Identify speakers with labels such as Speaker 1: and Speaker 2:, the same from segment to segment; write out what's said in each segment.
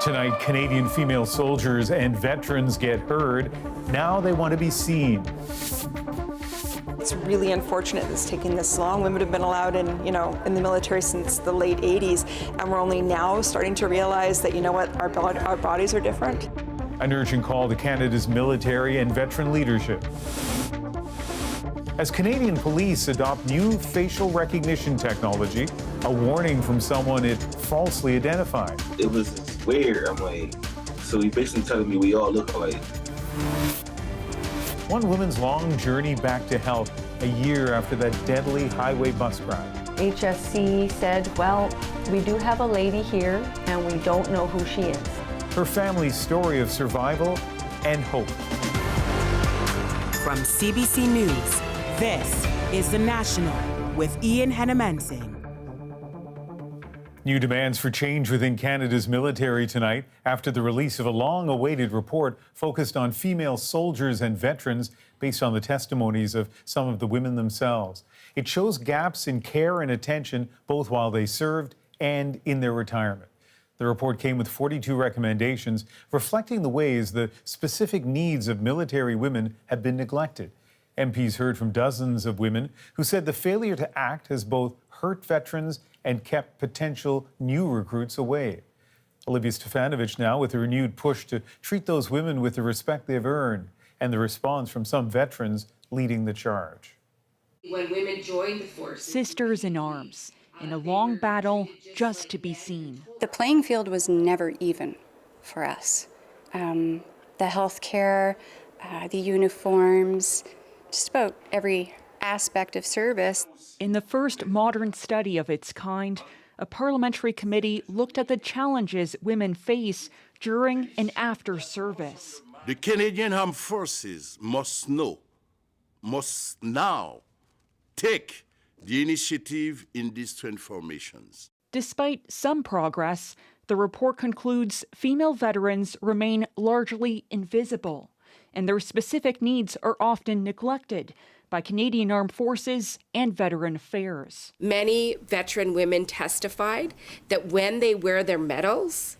Speaker 1: Tonight, Canadian female soldiers and veterans get heard. Now they want to be seen.
Speaker 2: It's really unfortunate it's taking this long. Women have been allowed in the military since the late 80s, and we're only now starting to realize that, our bodies are different.
Speaker 1: An urgent call to Canada's military and veteran leadership. As Canadian police adopt new facial recognition technology, a warning from someone it falsely identified.
Speaker 3: It was weird. I'm like, so he basically telling me we all look alike.
Speaker 1: One woman's long journey back to health a year after that deadly highway bus crash.
Speaker 4: HSC said, well, we do have a lady here and we don't know who she is.
Speaker 1: Her family's story of survival and hope.
Speaker 5: From CBC News, this is The National with Ian Hennemanson.
Speaker 1: New demands for change within Canada's military tonight after the release of a long-awaited report focused on female soldiers and veterans based on the testimonies of some of the women themselves. It shows gaps in care and attention both while they served and in their retirement. The report came with 42 recommendations reflecting the ways the specific needs of military women have been neglected. MPs heard from dozens of women who said the failure to act has both hurt veterans and kept potential new recruits away. Olivia Stefanovic now with a renewed push to treat those women with the respect they've earned, and the response from some veterans leading the charge.
Speaker 6: When women joined the force,
Speaker 7: sisters in arms, in a long battle just to be seen.
Speaker 8: The playing field was never even for us. The healthcare, the uniforms, just about every aspect of service.
Speaker 7: In the first modern study of its kind, a parliamentary committee looked at the challenges women face during and after service.
Speaker 9: The Canadian Armed Forces must now take the initiative in these transformations.
Speaker 7: Despite some progress, the report concludes female veterans remain largely invisible, and their specific needs are often neglected by Canadian Armed Forces and Veteran Affairs.
Speaker 6: Many veteran women testified that when they wear their medals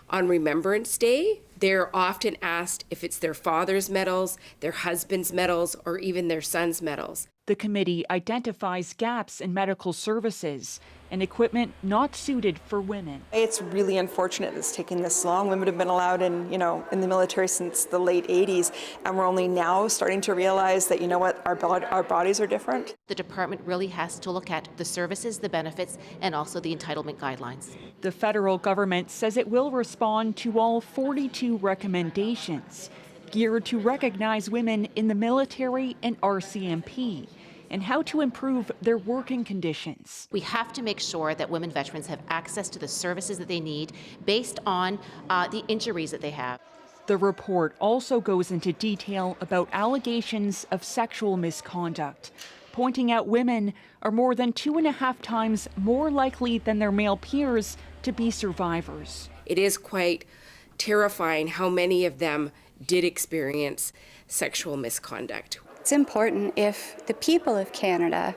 Speaker 6: on Remembrance Day, they're often asked if it's their father's medals, their husband's medals, or even their son's medals.
Speaker 7: The committee identifies gaps in medical services and equipment not suited for women.
Speaker 2: It's really unfortunate it's taking this long. Women have been allowed in the military since the late 80s, and we're only now starting to realize that, our bodies are different.
Speaker 10: The department really has to look at the services, the benefits, and also the entitlement guidelines.
Speaker 7: The federal government says it will respond to all 42 recommendations geared to recognize women in the military and RCMP and how to improve their working conditions.
Speaker 10: We have to make sure that women veterans have access to the services that they need based on the injuries that they have.
Speaker 7: The report also goes into detail about allegations of sexual misconduct, pointing out women are more than 2.5 times more likely than their male peers to be survivors.
Speaker 6: It is quite terrifying how many of them did experience sexual misconduct.
Speaker 8: It's important if the people of Canada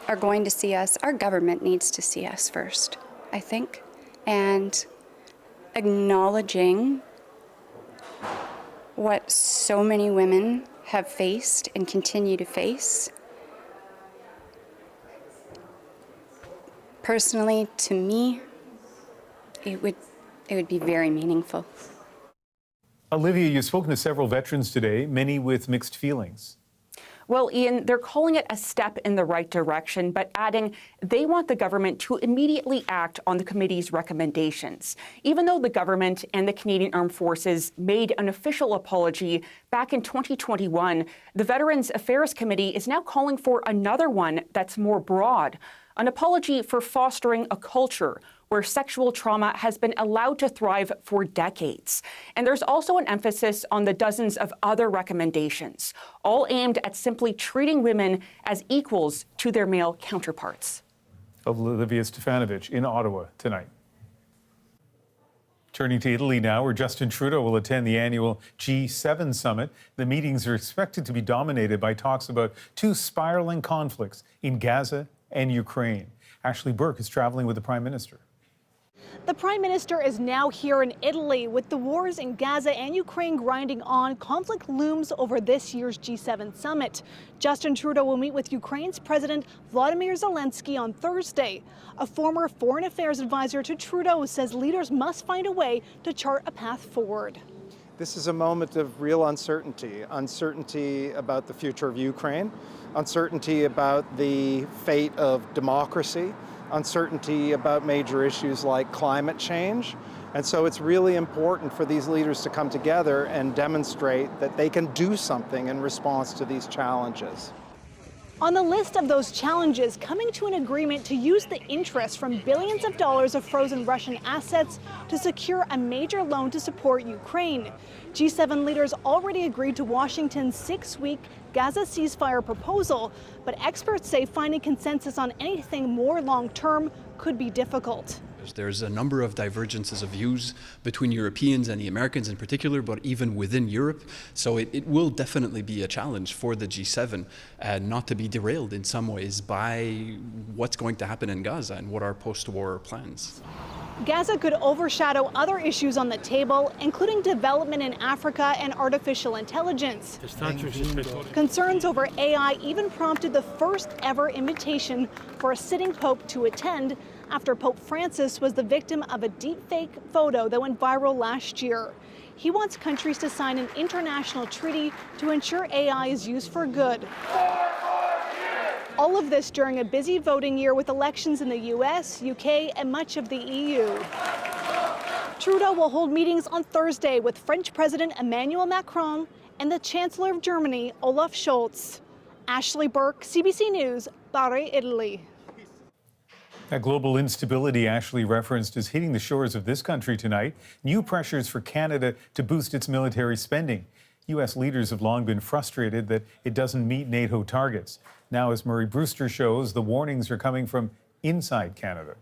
Speaker 8: are going to see us, our government needs to see us first, I think, and acknowledging what so many women have faced and continue to face. Personally, to me, it would be very meaningful.
Speaker 1: Olivia, you've spoken to several veterans today, many with mixed feelings.
Speaker 11: Well, Ian, they're calling it a step in the right direction, but adding they want the government to immediately act on the committee's recommendations. Even though the government and the Canadian Armed Forces made an official apology back in 2021, the Veterans Affairs Committee is now calling for another one that's more broad, an apology for fostering a culture where sexual trauma has been allowed to thrive for decades. And there's also an emphasis on the dozens of other recommendations, all aimed at simply treating women as equals to their male counterparts.
Speaker 1: Olivia Stefanovic in Ottawa tonight. Turning to Italy now, where Justin Trudeau will attend the annual G7 summit. The meetings are expected to be dominated by talks about two spiraling conflicts in Gaza and Ukraine. Ashley Burke is traveling with the Prime Minister.
Speaker 12: The Prime Minister is now here in Italy. With the wars in Gaza and Ukraine grinding on, conflict looms over this year's G7 summit. Justin Trudeau will meet with Ukraine's President Volodymyr Zelensky on Thursday. A former foreign affairs advisor to Trudeau says leaders must find a way to chart a path forward.
Speaker 13: This is a moment of real uncertainty. Uncertainty about the future of Ukraine, uncertainty about the fate of democracy, uncertainty about major issues like climate change. And so it's really important for these leaders to come together and demonstrate that they can do something in response to these challenges.
Speaker 12: On the list of those challenges, coming to an agreement to use the interest from billions of dollars of frozen Russian assets to secure a major loan to support Ukraine. G7 leaders already agreed to Washington's 6-week Gaza ceasefire proposal, but experts say finding consensus on anything more long-term could be difficult.
Speaker 14: There's a number of divergences of views between Europeans and the Americans in particular, but even within Europe. So it will definitely be a challenge for the G7 not to be derailed in some ways by what's going to happen in Gaza and what are post-war plans.
Speaker 12: Gaza could overshadow other issues on the table, including development in Africa and artificial intelligence. Concerns over AI even prompted the first ever invitation for a sitting pope to attend, after Pope Francis was the victim of a deepfake photo that went viral last year. He wants countries to sign an international treaty to ensure AI is used for good. All of this during a busy voting year with elections in the US, UK, and much of the EU. Trudeau will hold meetings on Thursday with French President Emmanuel Macron and the Chancellor of Germany, Olaf Scholz. Ashley Burke, CBC News, Bari, Italy.
Speaker 1: That global instability Ashley referenced is hitting the shores of this country tonight. New pressures for Canada to boost its military spending. U.S. leaders have long been frustrated that it doesn't meet NATO targets. Now, as Murray Brewster shows, the warnings are coming from inside Canada.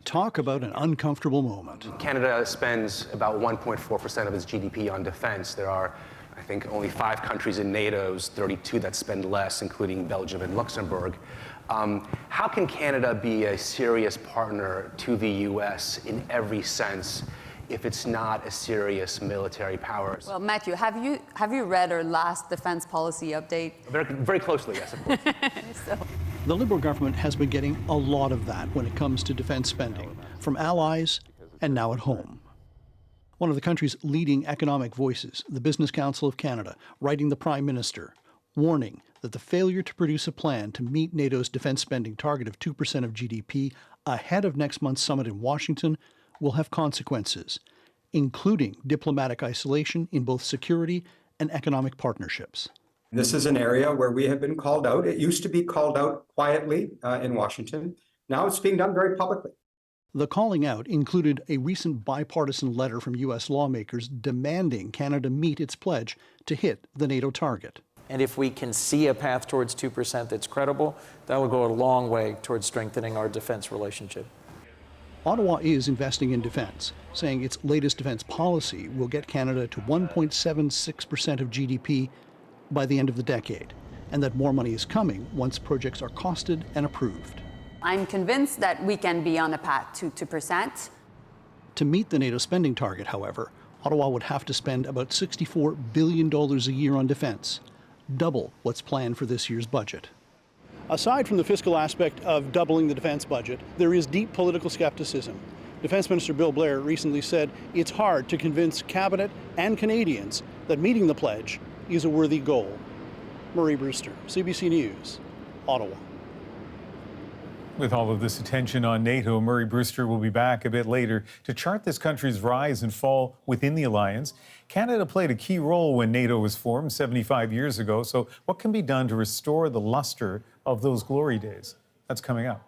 Speaker 15: Talk about an uncomfortable moment.
Speaker 16: Canada spends about 1.4% of its GDP on defense. There are, I think, only 5 countries in NATO's 32 that spend less, including Belgium and Luxembourg. How can Canada be a serious partner to the U.S. in every sense if it's not a serious military power?
Speaker 17: Well, Matthew, have you read our last defense policy update?
Speaker 16: Very, very closely, yes, of course.
Speaker 17: So.
Speaker 15: The Liberal government has been getting a lot of that when it comes to defense spending, from allies and now at home. One of the country's leading economic voices, the Business Council of Canada, writing the Prime Minister, warning that the failure to produce a plan to meet NATO's defense spending target of 2% of GDP ahead of next month's summit in Washington will have consequences, including diplomatic isolation in both security and economic partnerships.
Speaker 18: This is an area where we have been called out. It used to be called out quietly in Washington. Now it's being done very publicly.
Speaker 15: The calling out included a recent bipartisan letter from U.S. lawmakers demanding Canada meet its pledge to hit the NATO target.
Speaker 19: And if we can see a path towards 2% that's credible, that will go a long way towards strengthening our defense relationship.
Speaker 15: Ottawa is investing in defense, saying its latest defense policy will get Canada to 1.76% of GDP by the end of the decade, and that more money is coming once projects are costed and approved.
Speaker 17: I'm convinced that we can be on a path to 2%.
Speaker 15: To meet the NATO spending target, however, Ottawa would have to spend about $64 billion a year on defense, double what's planned for this year's budget. Aside from the fiscal aspect of doubling the defense budget, there is deep political skepticism. Defense Minister Bill Blair recently said it's hard to convince Cabinet and Canadians that meeting the pledge is a worthy goal. Murray Brewster, CBC News, Ottawa.
Speaker 1: With all of this attention on NATO, Murray Brewster will be back a bit later to chart this country's rise and fall within the alliance. Canada played a key role when NATO was formed 75 years ago, so what can be done to restore the luster of those glory days? That's coming up.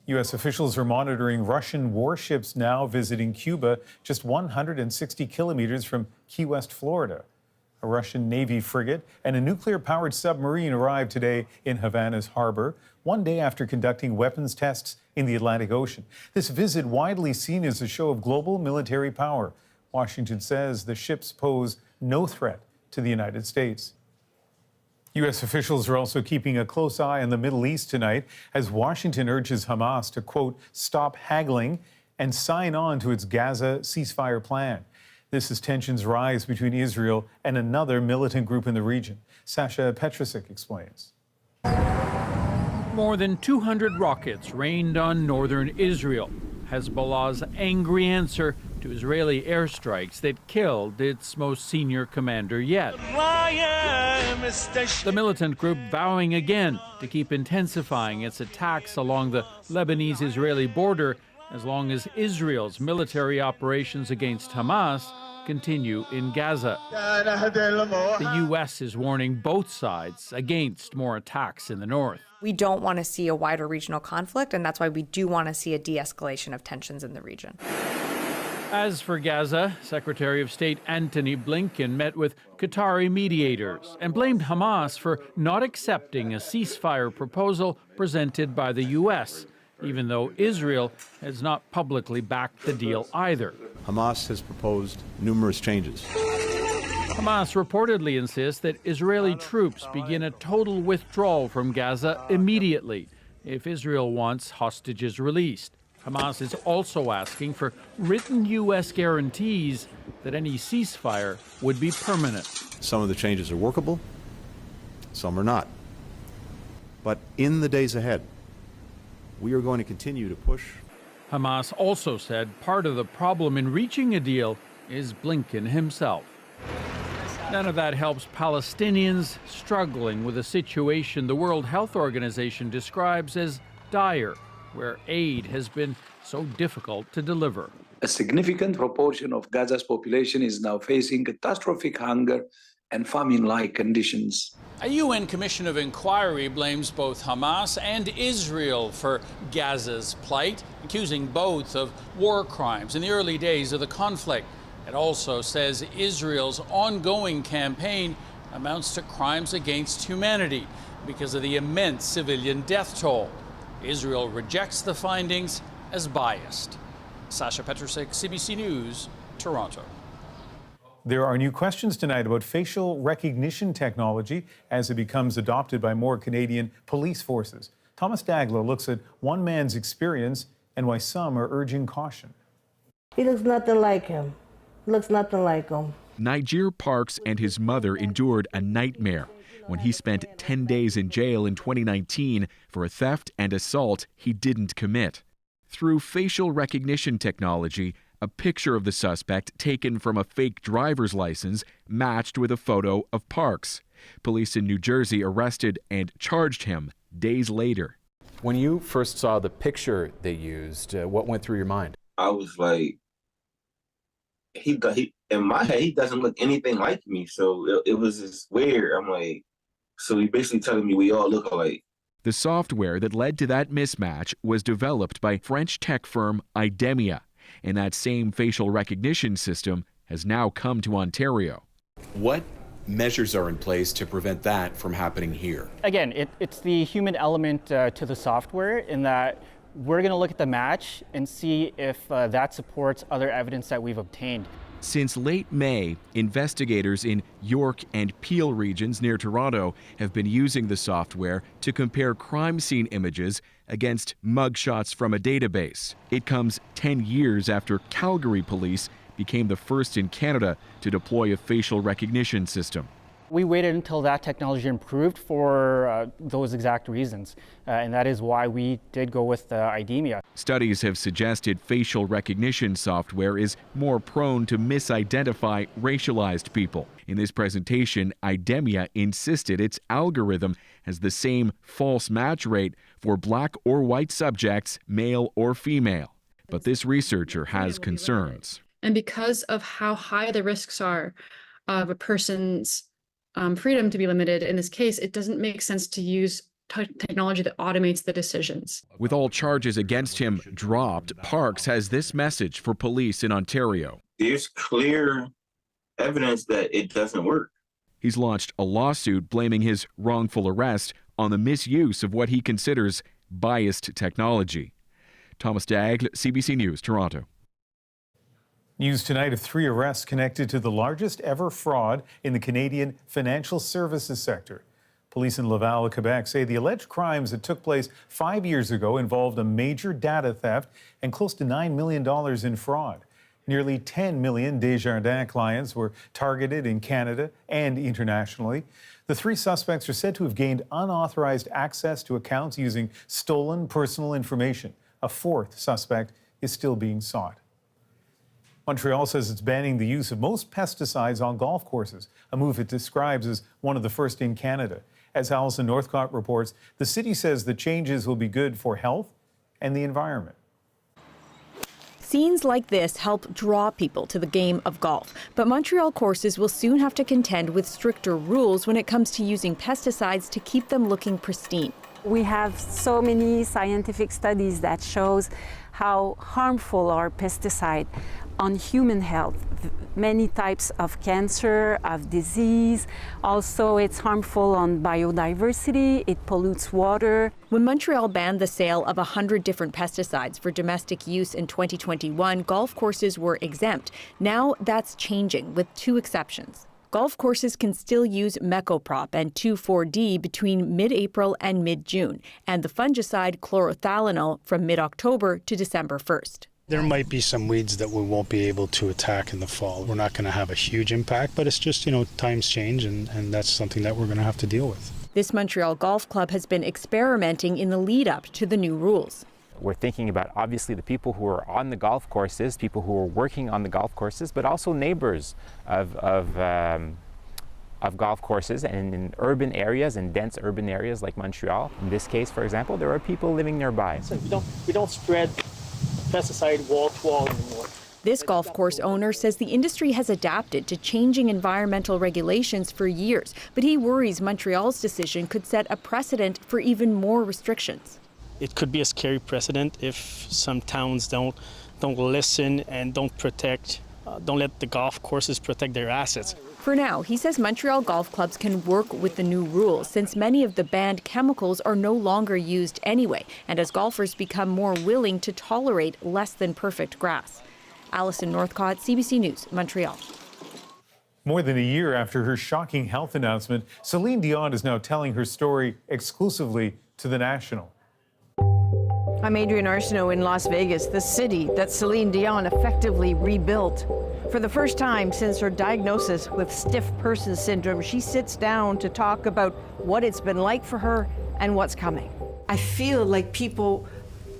Speaker 1: U.S. officials are monitoring Russian warships now visiting Cuba, just 160 kilometers from Key West, Florida. A Russian Navy frigate and a nuclear-powered submarine arrived today in Havana's harbor, one day after conducting weapons tests in the Atlantic Ocean. This visit, widely seen as a show of global military power. Washington says the ships pose no threat to the United States. U.S. officials are also keeping a close eye on the Middle East tonight as Washington urges Hamas to, quote, stop haggling and sign on to its Gaza ceasefire plan. This as tensions rise between Israel and another militant group in the region. Sasha Petrusik explains.
Speaker 20: More than 200 rockets rained on northern Israel. Hezbollah's angry answer to Israeli airstrikes that killed its most senior commander yet. The militant group vowing again to keep intensifying its attacks along the Lebanese-Israeli border as long as Israel's military operations against Hamas continue in Gaza. The U.S. is warning both sides against more attacks in the north.
Speaker 21: We don't want to see a wider regional conflict, and that's why we do want to see a de-escalation of tensions in the region.
Speaker 20: As for Gaza, Secretary of State Antony Blinken met with Qatari mediators and blamed Hamas for not accepting a ceasefire proposal presented by the U.S., even though Israel has not publicly backed the deal either.
Speaker 22: Hamas has proposed numerous changes.
Speaker 20: Hamas reportedly insists that Israeli troops begin a total withdrawal from Gaza immediately if Israel wants hostages released. Hamas is also asking for written U.S. guarantees that any ceasefire would be permanent.
Speaker 22: Some of the changes are workable, some are not. But in the days ahead, we are going to continue to push.
Speaker 20: Hamas also said part of the problem in reaching a deal is Blinken himself. None of that helps Palestinians struggling with a situation the World Health Organization describes as dire, where aid has been so difficult to deliver.
Speaker 23: A significant proportion of Gaza's population is now facing catastrophic hunger and famine-like conditions.
Speaker 20: A UN Commission of Inquiry blames both Hamas and Israel for Gaza's plight, accusing both of war crimes in the early days of the conflict. It also says Israel's ongoing campaign amounts to crimes against humanity because of the immense civilian death toll. Israel rejects the findings as biased. Sasha Petrusik, CBC News, Toronto.
Speaker 1: There are new questions tonight about facial recognition technology as it becomes adopted by more Canadian police forces. Thomas Dagler looks at one man's experience and why some are urging caution.
Speaker 24: He looks nothing like him. Looks nothing like him.
Speaker 25: Niger Parks and his mother endured a nightmare when he spent 10 days in jail in 2019 for a theft and assault he didn't commit. Through facial recognition technology, a picture of the suspect taken from a fake driver's license matched with a photo of Parks. Police in New Jersey arrested and charged him days later.
Speaker 26: When you first saw the picture they used, what went through your mind?
Speaker 3: I was like, in my head, he doesn't look anything like me. So it was just weird. I'm like, so he basically telling me we all look alike.
Speaker 25: The software that led to that mismatch was developed by French tech firm Idemia, and that same facial recognition system has now come to Ontario.
Speaker 27: What measures are in place to prevent that from happening here?
Speaker 28: Again, it's the human element to the software in that we're going to look at the match and see if that supports other evidence that we've obtained.
Speaker 25: Since late May, investigators in York and Peel regions near Toronto have been using the software to compare crime scene images against mugshots from a database. It comes 10 years after Calgary police became the first in Canada to deploy a facial recognition system.
Speaker 28: We waited until that technology improved for those exact reasons, and that is why we did go with Idemia.
Speaker 25: Studies have suggested facial recognition software is more prone to misidentify racialized people. In this presentation, Idemia insisted its algorithm has the same false match rate for black or white subjects, male or female. But this researcher has concerns.
Speaker 29: And because of how high the risks are of a person's freedom to be limited, in this case, it doesn't make sense to use technology that automates the decisions.
Speaker 25: With all charges against him dropped, Parks has this message for police in Ontario.
Speaker 3: There's clear evidence that it doesn't work.
Speaker 25: He's launched a lawsuit blaming his wrongful arrest on the misuse of what he considers biased technology. Thomas Daigle, CBC News, Toronto.
Speaker 1: News tonight of 3 arrests connected to the largest ever fraud in the Canadian financial services sector. Police in Laval, Quebec say the alleged crimes that took place 5 years ago involved a major data theft and close to $9 million in fraud. Nearly 10 million Desjardins clients were targeted in Canada and internationally. The three suspects are said to have gained unauthorized access to accounts using stolen personal information. A fourth suspect is still being sought. Montreal says it's banning the use of most pesticides on golf courses, a move it describes as one of the first in Canada. As Alison Northcott reports, the city says the changes will be good for health and the environment.
Speaker 2: Scenes like this help draw people to the game of golf, but Montreal courses will soon have to contend with stricter rules when it comes to using pesticides to keep them looking pristine.
Speaker 4: We have so many scientific studies that shows how harmful are pesticides on human health. Many types of cancer, of disease. Also, it's harmful on biodiversity. It pollutes water.
Speaker 2: When Montreal banned the sale of 100 different pesticides for domestic use in 2021, golf courses were exempt. Now that's changing with two exceptions. Golf courses can still use Mecoprop and 2,4-D between mid-April and mid-June, and the fungicide chlorothalonil from mid-October to December 1st.
Speaker 5: There might be some weeds that we won't be able to attack in the fall. We're not going to have a huge impact, but it's just, times change, and that's something that we're going to have to deal with.
Speaker 2: This Montreal Golf Club has been experimenting in the lead-up to the new rules.
Speaker 6: We're thinking about, obviously, the people who are on the golf courses, people who are working on the golf courses, but also neighbors of golf courses and in urban areas and dense urban areas like Montreal. In this case, for example, there are people living nearby.
Speaker 7: So we don't spread pesticide wall to wall anymore.
Speaker 2: This golf course owner says the industry has adapted to changing environmental regulations for years, but he worries Montreal's decision could set a precedent for even more restrictions.
Speaker 7: It could be a scary precedent if some towns don't listen and don't let the golf courses protect their assets.
Speaker 2: For now, he says Montreal golf clubs can work with the new rules since many of the banned chemicals are no longer used anyway, and as golfers become more willing to tolerate less than perfect grass. Alison Northcott, CBC News, Montreal.
Speaker 1: More than a year after her shocking health announcement, Céline Dion is now telling her story exclusively to The National.
Speaker 8: I'm Adrienne Arsenault in Las Vegas, the city that Céline Dion effectively rebuilt. For the first time since her diagnosis with stiff person syndrome, she sits down to talk about what it's been like for her and what's coming.
Speaker 9: I feel like people,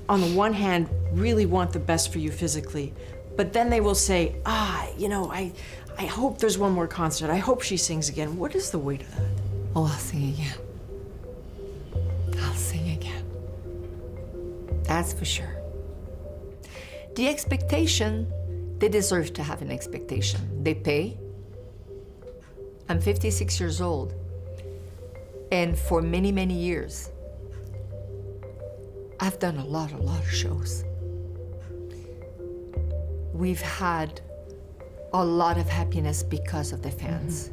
Speaker 9: on the one hand, really want the best for you physically, but then they will say, I hope there's one more concert. I hope she sings again. What is the weight of that?
Speaker 10: Oh, I'll sing again. I'll sing again. That's for sure. The expectation, they deserve to have an expectation. They pay. I'm 56 years old, and for many, many years, I've done a lot of shows. We've had a lot of happiness because of the fans,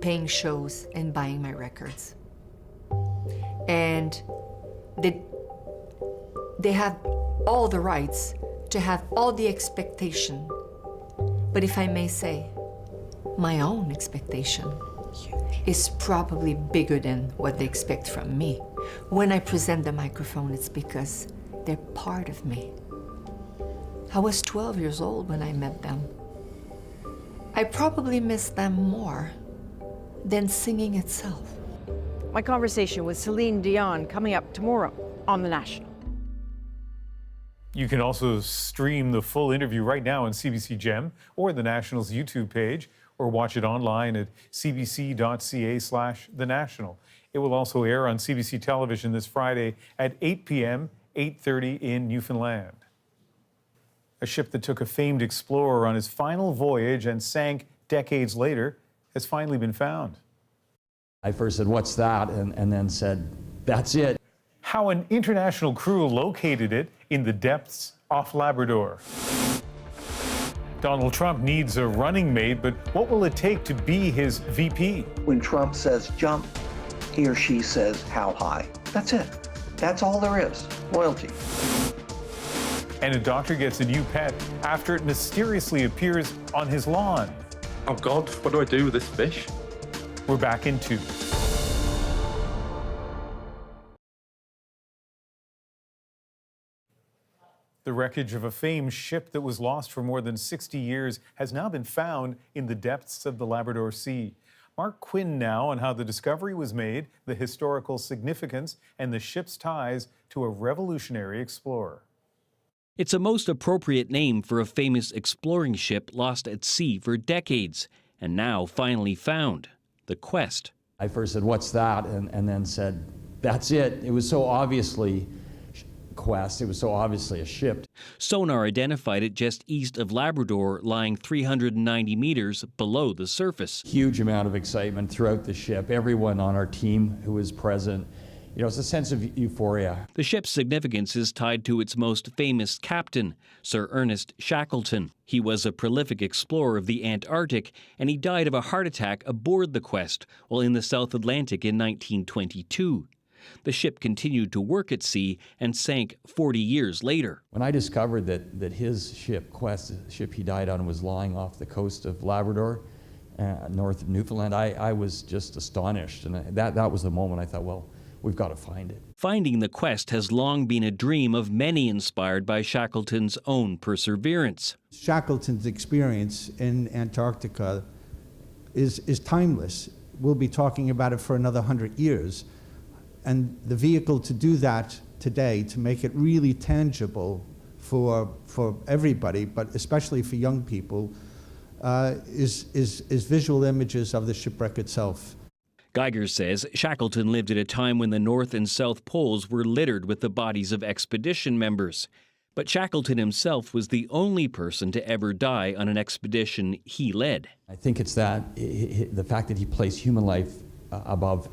Speaker 10: paying shows and buying my records. And they have all the rights to have all the expectation. But if I may say, my own expectation is probably bigger than what they expect from me. When I present the microphone, it's because they're part of me. I was 12 years old when I met them. I probably miss them more than singing itself.
Speaker 8: My conversation with Céline Dion coming up tomorrow on The National.
Speaker 1: You can also stream the full interview right now on CBC Gem or the National's YouTube page, or watch it online at cbc.ca/The National. It will also air on CBC television this Friday at 8 p.m., 8:30 in Newfoundland. A ship that took a famed explorer on his final voyage and sank decades later has finally been found.
Speaker 11: I first said, "What's that?" and then said, "That's it."
Speaker 1: How an international crew located it in the depths off Labrador. Donald Trump needs a running mate, but what will it take to be his VP?
Speaker 30: When Trump says jump, he or she says how high. That's it. That's all there is. Loyalty.
Speaker 1: And a doctor gets a new pet after it mysteriously appears on his lawn.
Speaker 31: Oh God, what do I do with this fish?
Speaker 1: We're back in 2. The wreckage of a famed ship that was lost for more than 60 years has now been found in the depths of the Labrador Sea. Mark Quinn now on how the discovery was made, the historical significance, and the ship's ties to a revolutionary explorer.
Speaker 12: It's a most appropriate name for a famous exploring ship lost at sea for decades, and now finally found, the Quest.
Speaker 11: I first said, "What's that?" and then said, "That's it." It was so obviously Quest, it was so obviously a ship.
Speaker 12: Sonar identified it just east of Labrador, lying 390 meters below the surface.
Speaker 11: Huge amount of excitement throughout the ship. Everyone on our team who was present, you know, it's a sense of euphoria.
Speaker 12: The ship's significance is tied to its most famous captain, Sir Ernest Shackleton. He was a prolific explorer of the Antarctic, and he died of a heart attack aboard the Quest while in the South Atlantic in 1922. The ship continued to work at sea and sank 40 years later.
Speaker 11: When I discovered that his ship, Quest, the ship he died on, was lying off the coast of Labrador, north of Newfoundland, I was just astonished. And that was the moment I thought, well, we've got to find it.
Speaker 12: Finding the Quest has long been a dream of many inspired by Shackleton's own perseverance.
Speaker 13: Shackleton's experience in Antarctica is timeless. We'll be talking about it for another 100 years. And the vehicle to do that today, to make it really tangible for everybody, but especially for young people, is visual images of the shipwreck itself.
Speaker 12: Geiger says Shackleton lived at a time when the North and South Poles were littered with the bodies of expedition members. But Shackleton himself was the only person to ever die on an expedition he led.
Speaker 11: I think it's the fact that he placed human life above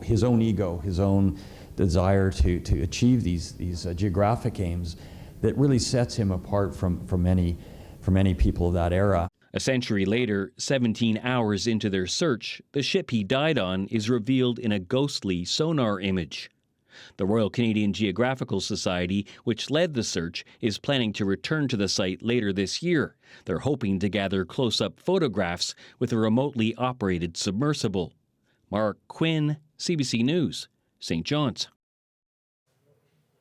Speaker 11: his own ego, his own desire to achieve these geographic aims, that really sets him apart from many people of that era.
Speaker 12: A century later, 17 hours into their search, the ship he died on is revealed in a ghostly sonar image. The Royal Canadian Geographical Society, which led the search, is planning to return to the site later this year. They're hoping to gather close-up photographs with a remotely operated submersible. Mark Quinn, CBC News, St. John's.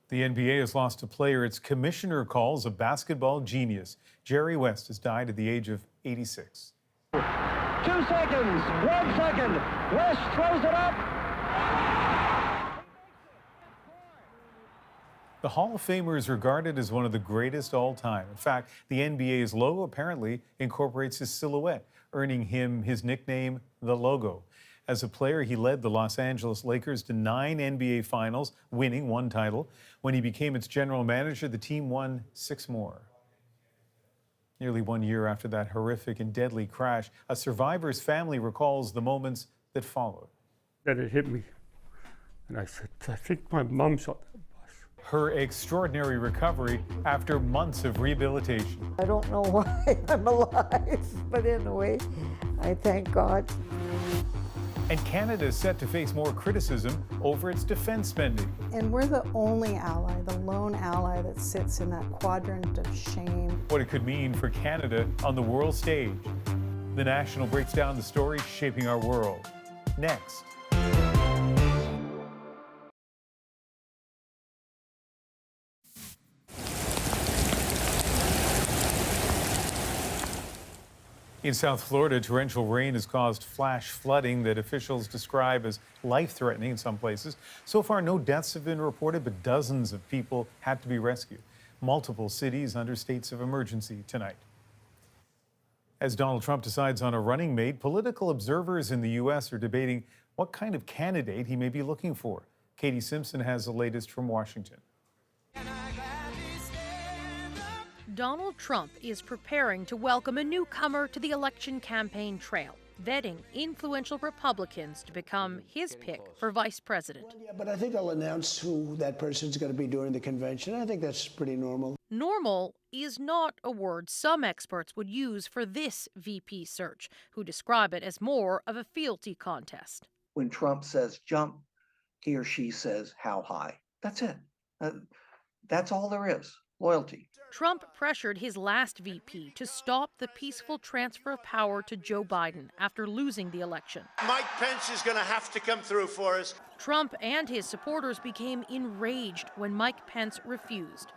Speaker 1: The NBA has lost a player its commissioner calls a basketball genius. Jerry West has died at the age of 86.
Speaker 14: 2 seconds, 1 second. West throws it up.
Speaker 1: The Hall of Famer is regarded as one of the greatest all time. In fact, the NBA's logo apparently incorporates his silhouette, earning him his nickname, the Logo. As a player, he led the Los Angeles Lakers to 9 NBA Finals, winning 1 title. When he became its general manager, the team won 6 more. Nearly 1 year after that horrific and deadly crash, a survivor's family recalls the moments that followed.
Speaker 15: That it hit me, and I said, I think my mom shot that bus.
Speaker 1: Her extraordinary recovery after months of rehabilitation.
Speaker 24: I don't know why I'm alive, but in a way, I thank God.
Speaker 1: And Canada is set to face more criticism over its defense spending.
Speaker 16: And we're the only ally, the lone ally that sits in that quadrant of shame.
Speaker 1: What it could mean for Canada on the world stage. The National breaks down the stories shaping our world. Next. In South Florida, torrential rain has caused flash flooding that officials describe as life-threatening in some places. So far, no deaths have been reported, but dozens of people had to be rescued. Multiple cities under states of emergency tonight. As Donald Trump decides on a running mate, political observers in the U.S. are debating what kind of candidate he may be looking for. Katie Simpson has the latest from Washington.
Speaker 17: Donald Trump is preparing to welcome a newcomer to the election campaign trail, vetting influential Republicans to become his pick for vice president.
Speaker 18: Yeah, but I think they'll announce who that person's going to be during the convention. I think that's pretty normal.
Speaker 17: Normal is not a word some experts would use for this VP search, who describe it as more of a fealty contest.
Speaker 30: When Trump says jump, he or she says how high. That's it. That's all there is. Loyalty.
Speaker 17: Trump pressured his last VP to stop the peaceful transfer of power to Joe Biden after losing the election.
Speaker 19: Mike Pence is going to have to come through for us.
Speaker 17: Trump and his supporters became enraged when Mike Pence refused.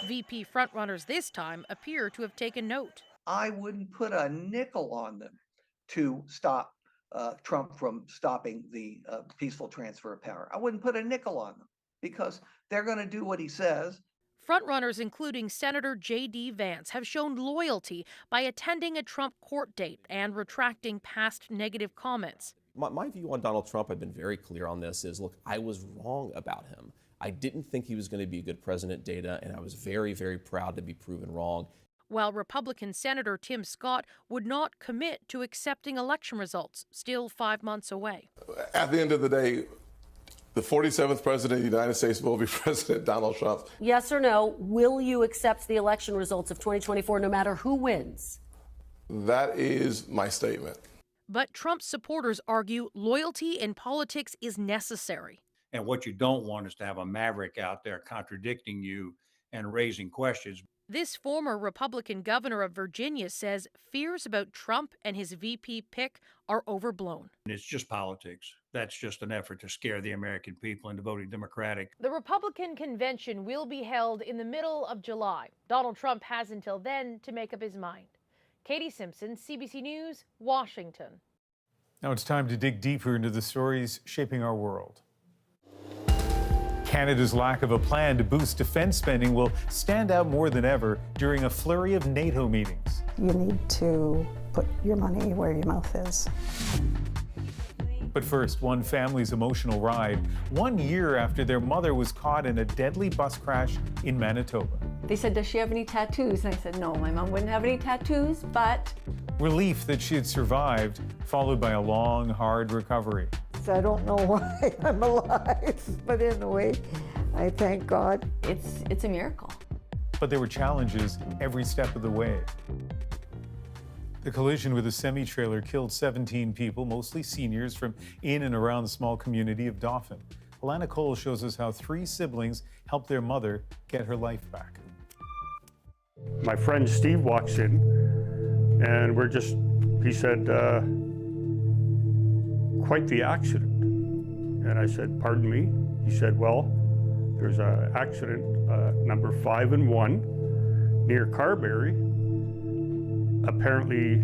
Speaker 17: VP frontrunners this time appear to have taken note.
Speaker 30: I wouldn't put a nickel on them to stop Trump from stopping the peaceful transfer of power. I wouldn't put a nickel on them because they're going to do what he says.
Speaker 17: Frontrunners, including Senator J.D. Vance, have shown loyalty by attending a Trump court date and retracting past negative comments.
Speaker 3: My view on Donald Trump, I've been very clear on this, is look, I was wrong about him. I didn't think he was going to be a good president, Data, and I was very, very proud to be proven wrong.
Speaker 17: While Republican Senator Tim Scott would not commit to accepting election results, still 5 months away.
Speaker 19: At the end of the day, the 47th president of the United States will be President Donald Trump.
Speaker 20: Yes or no, will you accept the election results of 2024 no matter who wins?
Speaker 19: That is my statement.
Speaker 17: But Trump's supporters argue loyalty in politics is necessary.
Speaker 21: And what you don't want is to have a maverick out there contradicting you and raising questions.
Speaker 17: This former Republican governor of Virginia says fears about Trump and his VP pick are overblown.
Speaker 21: It's just politics. That's just an effort to scare the American people into voting Democratic.
Speaker 17: The Republican convention will be held in the middle of July. Donald Trump has until then to make up his mind. Katie Simpson, CBC News, Washington.
Speaker 1: Now it's time to dig deeper into the stories shaping our world. Canada's lack of a plan to boost defense spending will stand out more than ever during a flurry of NATO meetings.
Speaker 16: You need to put your money where your mouth is.
Speaker 1: But first, one family's emotional ride 1 year after their mother was caught in a deadly bus crash in Manitoba.
Speaker 22: They said, does she have any tattoos? And I said, no, my mom wouldn't have any tattoos, but...
Speaker 1: Relief that she had survived, followed by a long, hard recovery.
Speaker 24: I don't know why I'm alive, but in a way, I thank God.
Speaker 22: It's a miracle.
Speaker 1: But there were challenges every step of the way. The collision with a semi-trailer killed 17 people, mostly seniors from in and around the small community of Dauphin. Alana Cole shows us how 3 siblings helped their mother get her life back.
Speaker 15: My friend Steve walks in, and he said, quite the accident. And I said, pardon me? He said, well, there's an accident, number 5 and 1, near Carberry. Apparently,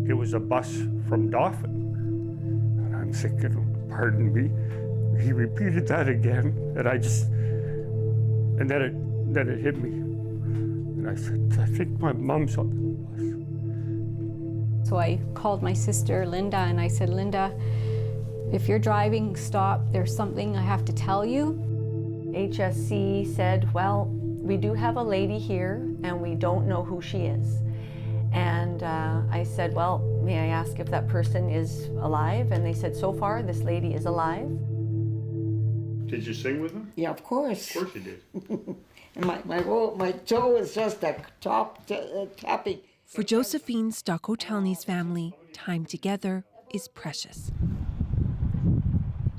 Speaker 15: it was a bus from Dauphin. And I'm thinking, pardon me? He repeated that again, and then it hit me. And I said, I think my mom's on the bus.
Speaker 23: So I called my sister, Linda, and I said, Linda, if you're driving, stop. There's something I have to tell you.
Speaker 22: HSC said, well, we do have a lady here, and we don't know who she is. And I said, well, may I ask if that person is alive? And they said, so far, this lady is alive.
Speaker 15: Did you sing with them?
Speaker 24: Yeah, of course.
Speaker 15: Of course you did.
Speaker 24: And my toe is just a tapping.
Speaker 26: For Josephine Stockotelny's family, time together is precious.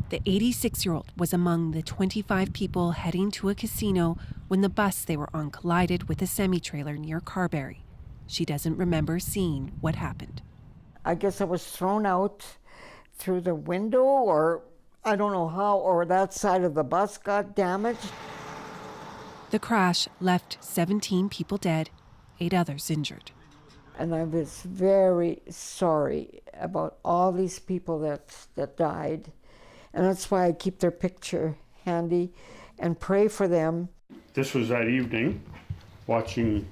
Speaker 26: The 86-year-old was among the 25 people heading to a casino when the bus they were on collided with a semi-trailer near Carberry. She doesn't remember seeing what happened.
Speaker 24: I guess I was thrown out through the window, or I don't know how, or that side of the bus got damaged.
Speaker 26: The crash left 17 people dead, 8 others injured.
Speaker 24: And I was very sorry about all these people that died. And that's why I keep their picture handy and pray for them.
Speaker 15: This was that evening, watching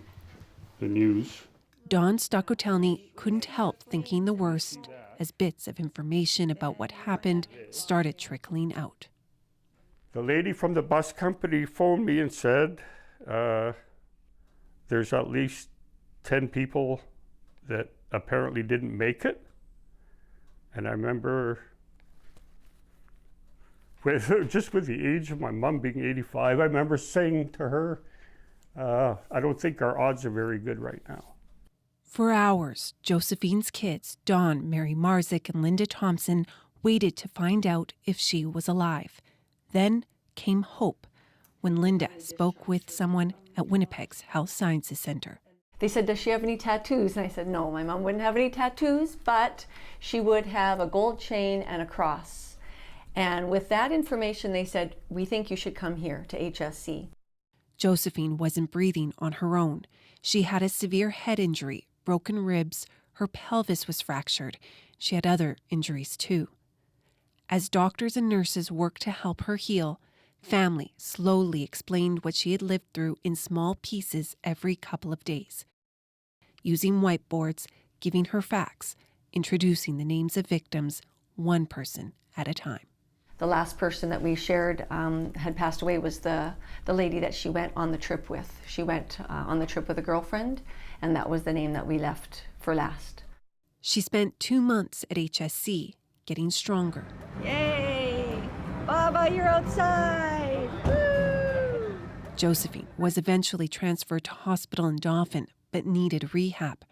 Speaker 15: the news.
Speaker 26: Dawn Stockotelny couldn't help thinking the worst as bits of information about what happened started trickling out.
Speaker 15: The lady from the bus company phoned me and said, there's at least 10 people that apparently didn't make it. And I remember, just with the age of my mom being 85, I remember saying to her, I don't think our odds are very good right now.
Speaker 26: For hours, Josephine's kids, Dawn, Mary Marzik, and Linda Thompson, waited to find out if she was alive. Then came hope when Linda spoke with someone at Winnipeg's Health Sciences Center.
Speaker 22: They said, does she have any tattoos? And I said, no, my mom wouldn't have any tattoos, but she would have a gold chain and a cross. And with that information, they said, we think you should come here to HSC.
Speaker 26: Josephine wasn't breathing on her own. She had a severe head injury, broken ribs, her pelvis was fractured. She had other injuries too. As doctors and nurses worked to help her heal, family slowly explained what she had lived through in small pieces every couple of days. Using whiteboards, giving her facts, introducing the names of victims, one person at a time.
Speaker 22: The last person that we shared had passed away was the lady that she went on the trip with. She went on the trip with a girlfriend, and that was the name that we left for last.
Speaker 26: She spent 2 months at HSC, getting stronger.
Speaker 22: Yay! Baba, you're outside! Woo!
Speaker 26: Josephine was eventually transferred to hospital in Dauphin, but needed rehab.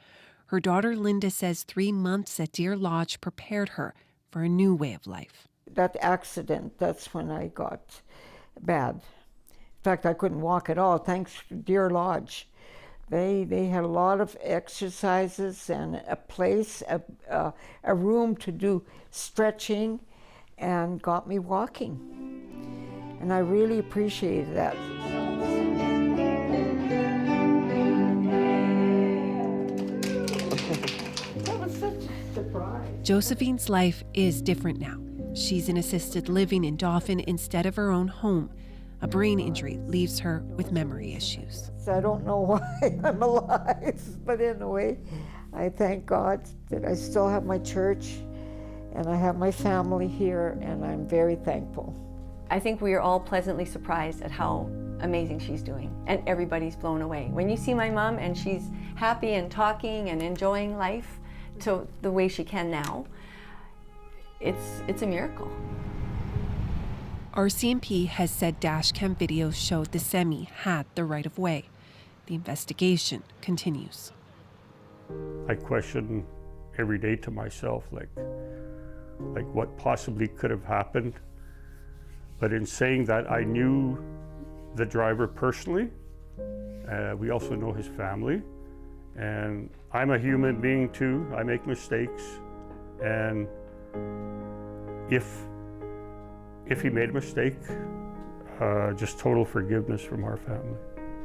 Speaker 26: Her daughter Linda says 3 months at Deer Lodge prepared her for a new way of life.
Speaker 24: That accident, that's when I got bad. In fact, I couldn't walk at all, thanks to Deer Lodge. They had a lot of exercises and a place, a room to do stretching, and got me walking. And I really appreciated that. That was such a surprise.
Speaker 26: Josephine's life is different now. She's in assisted living in Dauphin instead of her own home. A brain injury leaves her with memory issues.
Speaker 24: I don't know why I'm alive, but in a way, I thank God that I still have my church and I have my family here, and I'm very thankful.
Speaker 22: I think we are all pleasantly surprised at how amazing she's doing, and everybody's blown away. When you see my mom and she's happy and talking and enjoying life to the way she can now, it's a miracle.
Speaker 26: RCMP has said dashcam videos showed the semi had the right of way. The investigation continues.
Speaker 15: I question every day to myself, like what possibly could have happened. But in saying that, I knew the driver personally. We also know his family. And I'm a human being too. I make mistakes. And if he made a mistake, just total forgiveness from our family.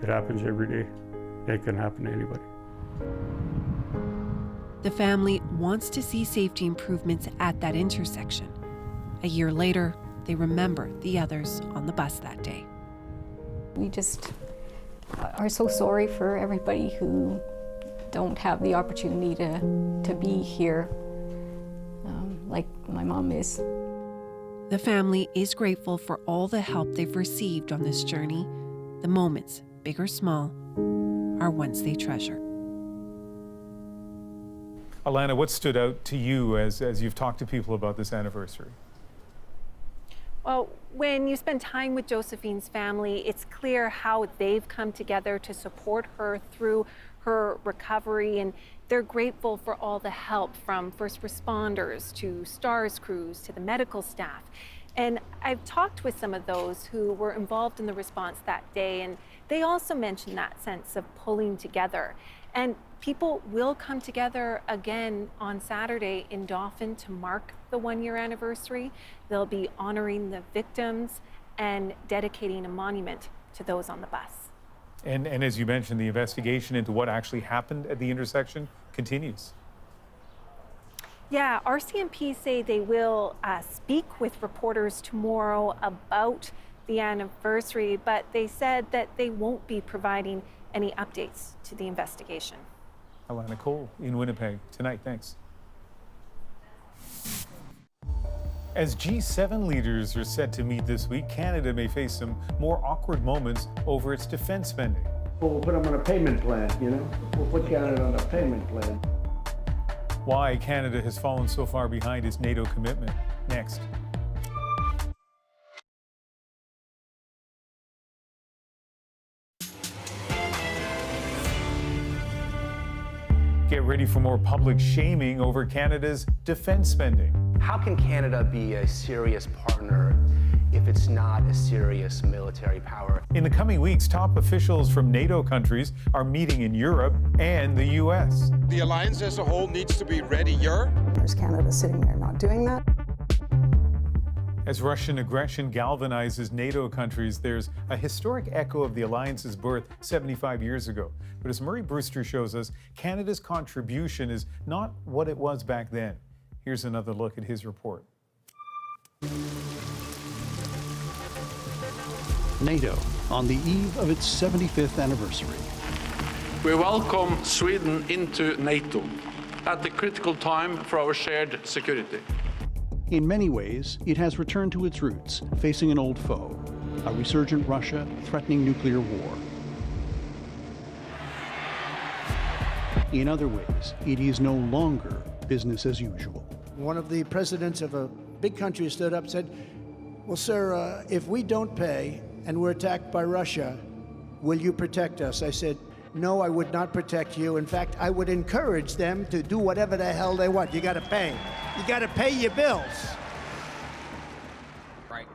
Speaker 15: It happens every day. It can happen to anybody.
Speaker 26: The family wants to see safety improvements at that intersection. A year later, they remember the others on the bus that day.
Speaker 23: We just are so sorry for everybody who don't have the opportunity to be here like my mom is.
Speaker 26: The family is grateful for all the help they've received on this journey. The moments, big or small, are ones they treasure.
Speaker 1: Alana, what stood out to you as you've talked to people about this anniversary?
Speaker 26: Well, when you spend time with Josephine's family, it's clear how they've come together to support her through her recovery, and they're grateful for all the help from first responders to STARS crews to the medical staff. And I've talked with some of those who were involved in the response that day, and they also mentioned that sense of pulling together. And people will come together again on Saturday in Dauphin to mark the 1-year anniversary. They'll be honoring the victims and dedicating a monument to those on the bus.
Speaker 1: And as you mentioned, the investigation into what actually happened at the intersection continues.
Speaker 26: Yeah, RCMP say they will speak with reporters tomorrow about the anniversary, but they said that they won't be providing any updates to the investigation.
Speaker 1: Alana Cole in Winnipeg tonight. Thanks. As G7 leaders are set to meet this week, Canada may face some more awkward moments over its defense spending.
Speaker 18: We'll put them on a payment plan, you know? We'll put Canada on a payment plan.
Speaker 1: Why Canada has fallen so far behind its NATO commitment. Next. Get ready for more public shaming over Canada's defense spending.
Speaker 2: How can Canada be a serious partner if it's not a serious military power?
Speaker 1: In the coming weeks, top officials from NATO countries are meeting in Europe and the U.S.
Speaker 4: The alliance as a whole needs to be readier.
Speaker 16: There's Canada sitting there not doing that.
Speaker 1: As Russian aggression galvanizes NATO countries, there's a historic echo of the alliance's birth 75 years ago. But as Murray Brewster shows us, Canada's contribution is not what it was back then. Here's another look at his report.
Speaker 5: NATO, on the eve of its 75th anniversary.
Speaker 6: We welcome Sweden into NATO at the critical time for our shared security.
Speaker 5: In many ways, it has returned to its roots, facing an old foe, a resurgent Russia threatening nuclear war. In other ways, it is no longer business as usual.
Speaker 18: One of the presidents of a big country stood up and said, well, sir, if we don't pay and we're attacked by Russia, will you protect us? I said, no, I would not protect you. In fact, I would encourage them to do whatever the hell they want. You got to pay. You got to pay your bills.
Speaker 5: Right.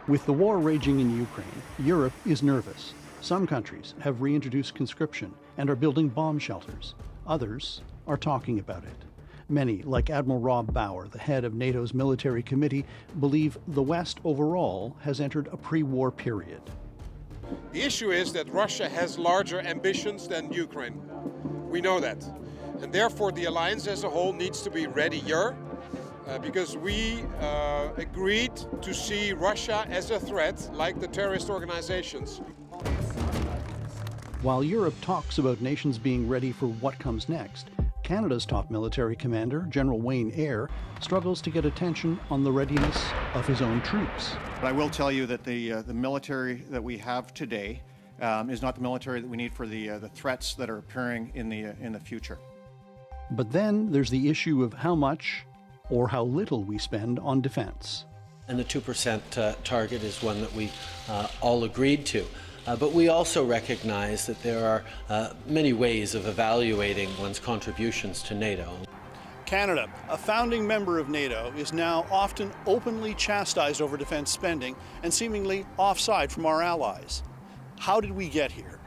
Speaker 5: With the war raging in Ukraine, Europe is nervous. Some countries have reintroduced conscription and are building bomb shelters. Others are talking about it. Many, like Admiral Rob Bauer, the head of NATO's military committee, believe the West overall has entered a pre-war period.
Speaker 4: The issue is that Russia has larger ambitions than Ukraine. We know that. And therefore the alliance as a whole needs to be readier because we agreed to see Russia as a threat like the terrorist organizations.
Speaker 5: While Europe talks about nations being ready for what comes next, Canada's top military commander, General Wayne Eyre, struggles to get attention on the readiness of his own troops.
Speaker 7: But I will tell you that the military that we have today is not the military that we need for the threats that are appearing in the future.
Speaker 5: But then there's the issue of how much or how little we spend on defense.
Speaker 9: And the 2% target is one that we all agreed to. But we also recognize that there are many ways of evaluating one's contributions to NATO.
Speaker 4: Canada, a founding member of NATO, is now often openly chastised over defense spending and seemingly offside from our allies. How did we get here?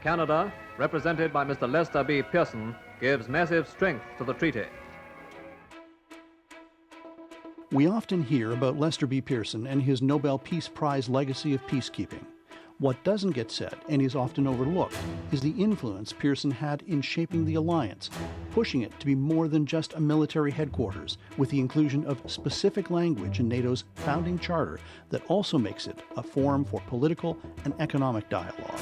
Speaker 25: Canada, represented by Mr. Lester B. Pearson, gives massive strength to the treaty.
Speaker 5: We often hear about Lester B. Pearson and his Nobel Peace Prize legacy of peacekeeping. What doesn't get said, and is often overlooked, is the influence Pearson had in shaping the alliance, pushing it to be more than just a military headquarters, with the inclusion of specific language in NATO's founding charter that also makes it a forum for political and economic dialogue.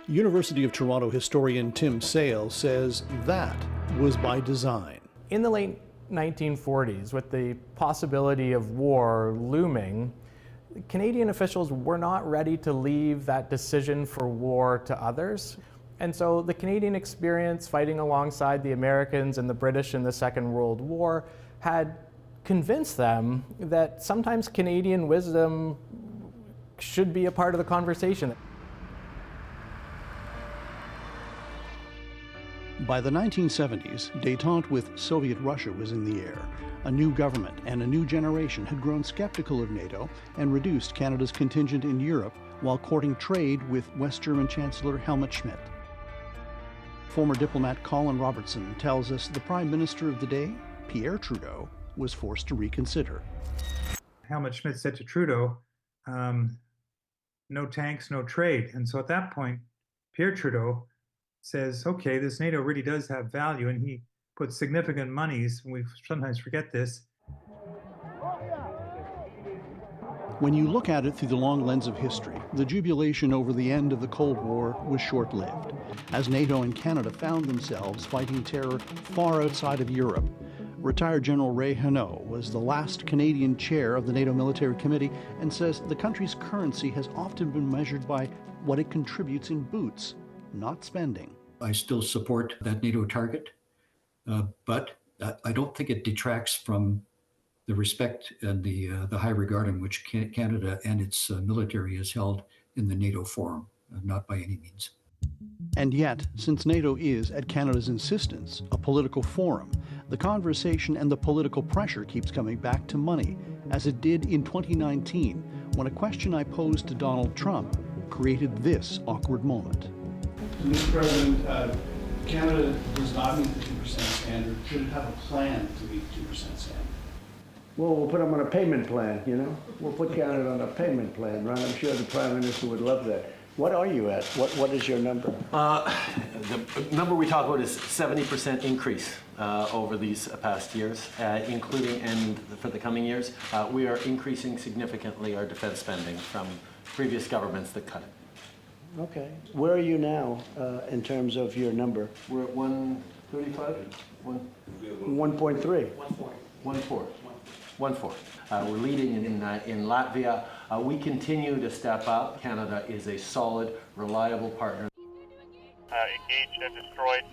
Speaker 4: University of Toronto historian Tim Sale says that was by design.
Speaker 27: In the late 1940s, with the possibility of war looming, Canadian officials were not ready to leave that decision for war to others. And so the Canadian experience fighting alongside the Americans and the British in the Second World War had convinced them that sometimes Canadian wisdom should be a part of the conversation.
Speaker 5: By the 1970s, détente with Soviet Russia was in the air. A new government and a new generation had grown skeptical of NATO and reduced Canada's contingent in Europe while courting trade with West German Chancellor Helmut Schmidt. Former diplomat Colin Robertson tells us the Prime Minister of the day, Pierre Trudeau, was forced to reconsider.
Speaker 28: Helmut Schmidt said to Trudeau, no tanks, no trade. And so at that point, Pierre Trudeau says, okay, this NATO really does have value, and he puts significant monies, and we sometimes forget this.
Speaker 5: When you look at it through the long lens of history, the jubilation over the end of the Cold War was short-lived, as NATO and Canada found themselves fighting terror far outside of Europe. Retired General Ray Hanaud was the last Canadian chair of the NATO Military Committee and says the country's currency has often been measured by what it contributes in boots, not spending.
Speaker 29: I still support that NATO target, but I don't think it detracts from the respect and the high regard in which Canada and its military is held in the NATO forum, not by any means.
Speaker 5: And yet, since NATO is, at Canada's insistence, a political forum, the conversation and the political pressure keeps coming back to money, as it did in 2019, when a question I posed to Donald Trump created this awkward moment. Mr. President, Canada does not meet the 2% standard. Should it have a plan to meet the 2% standard?
Speaker 18: Well, we'll put them on a payment plan, you know? We'll put Canada on a payment plan, right? I'm sure the Prime Minister would love that. What are you at? What is your number?
Speaker 9: The number we talk about is 70% increase over these past years, including and for the coming years. We are increasing significantly our defense spending from previous governments that cut it.
Speaker 18: Okay. Where are you now in terms of your number?
Speaker 9: We're at 135?
Speaker 18: 1.3.
Speaker 9: 1.4. We're leading in Latvia. We continue to step up. Canada is a solid, reliable partner.
Speaker 3: Engaged and destroyed.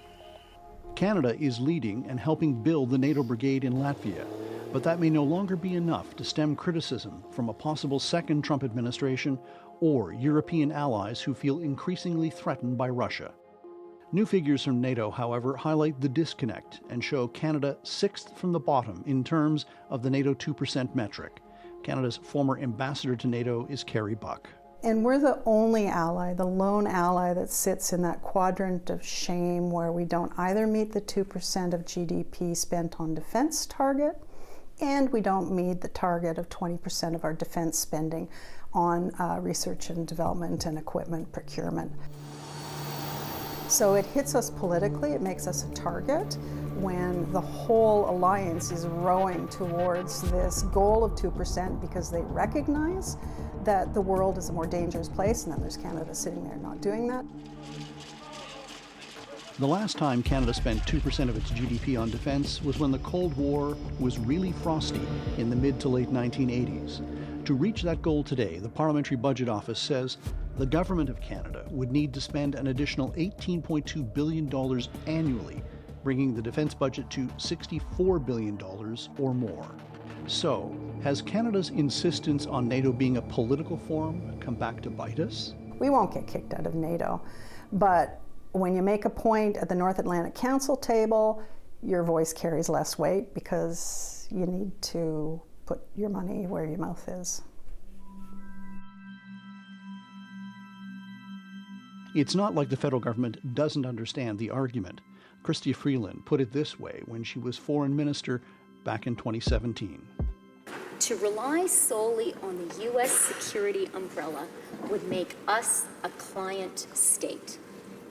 Speaker 5: Canada is leading and helping build the NATO brigade in Latvia, but that may no longer be enough to stem criticism from a possible second Trump administration or European allies who feel increasingly threatened by Russia. New figures from NATO, however, highlight the disconnect and show Canada 6th from the bottom in terms of the NATO 2% metric. Canada's former ambassador to NATO is Carrie Buck.
Speaker 16: And we're the only ally, the lone ally that sits in that quadrant of shame where we don't either meet the 2% of GDP spent on defense target, and we don't meet the target of 20% of our defense spending on research and development and equipment procurement. So it hits us politically, it makes us a target when the whole alliance is rowing towards this goal of 2% because they recognize that the world is a more dangerous place, and then there's Canada sitting there not doing that.
Speaker 5: The last time Canada spent 2% of its GDP on defense was when the Cold War was really frosty in the mid to late 1980s. To reach that goal today, the Parliamentary Budget Office says the Government of Canada would need to spend an additional $18.2 billion annually, bringing the defense budget to $64 billion or more. So, has Canada's insistence on NATO being a political forum come back to bite us?
Speaker 16: We won't get kicked out of NATO, but when you make a point at the North Atlantic Council table, your voice carries less weight because you need to put your money where your mouth is.
Speaker 5: It's not like the federal government doesn't understand the argument. Chrystia Freeland put it this way when she was foreign minister back in 2017.
Speaker 8: To rely solely on the U.S. security umbrella would make us a client state.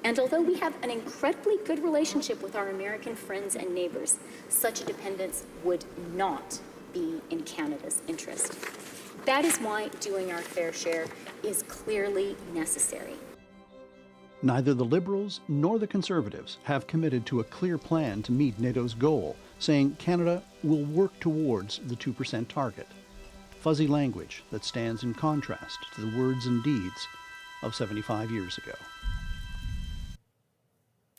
Speaker 8: And although we have an incredibly good relationship with our American friends and neighbors, such a dependence would not be in Canada's interest. That is why doing our fair share is clearly necessary.
Speaker 5: Neither the Liberals nor the Conservatives have committed to a clear plan to meet NATO's goal, saying Canada will work towards the 2% target. Fuzzy language that stands in contrast to the words and deeds of 75 years ago.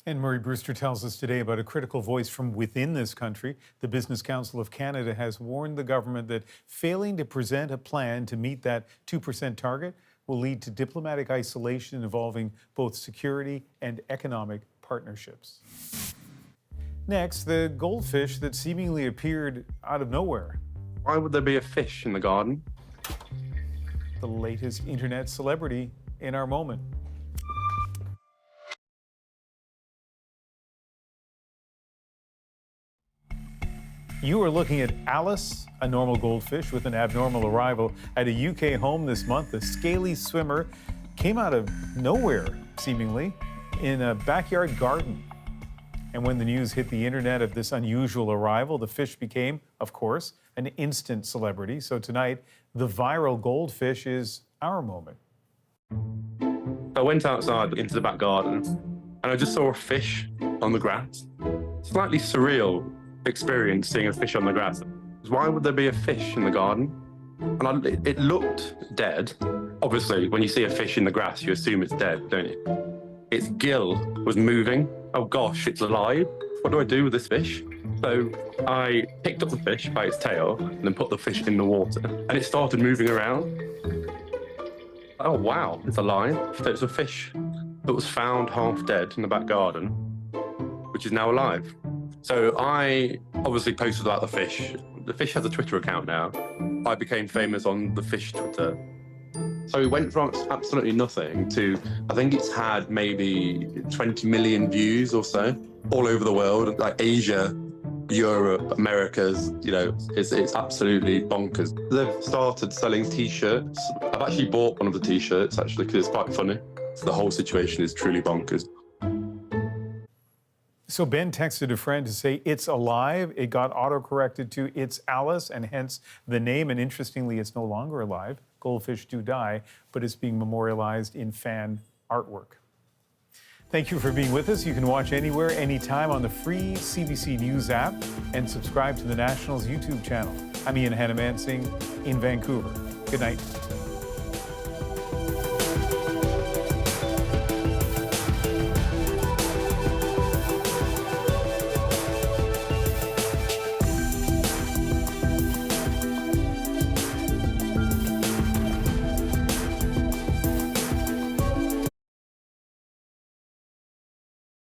Speaker 1: And Murray Brewster tells us today about a critical voice from within this country. The Business Council of Canada has warned the government that failing to present a plan to meet that 2% target will lead to diplomatic isolation involving both security and economic partnerships. Next, the goldfish that seemingly appeared out of nowhere.
Speaker 10: Why would there be a fish in the garden?
Speaker 1: The latest internet celebrity in our moment. You are looking at Alice, a normal goldfish with an abnormal arrival at a UK home this month. The scaly swimmer came out of nowhere, seemingly, in a backyard garden. And when the news hit the internet of this unusual arrival, the fish became, of course, an instant celebrity. So tonight, the viral goldfish is our moment.
Speaker 10: I went outside into the back garden and I just saw a fish on the grass. Slightly surreal experience seeing a fish on the grass. Why would there be a fish in the garden? And it looked dead. Obviously, when you see a fish in the grass, you assume it's dead, don't you? Its gill was moving. Oh gosh, it's alive. What do I do with this fish? So I picked up the fish by its tail and then put the fish in the water. And it started moving around. Oh wow, it's alive. So it's a fish. that was found half dead in the back garden, which is now alive. So I obviously posted about the fish. The fish has a Twitter account now. I became famous on the fish Twitter. So it went from absolutely nothing to, I think it's had maybe 20 million views or so, all over the world, like Asia, Europe, Americas, you know, it's absolutely bonkers. They've started selling T-shirts. I've actually bought one of the T-shirts, actually, because it's quite funny. So the whole situation is truly bonkers.
Speaker 1: So Ben texted a friend to say it's alive. It got auto-corrected to it's Alice, and hence the name. And interestingly, it's no longer alive. Goldfish do die, but it's being memorialized in fan artwork. Thank you for being with us. You can watch anywhere, anytime on the free CBC News app and subscribe to the National's YouTube channel. I'm Ian Hannamansing in Vancouver. Good night.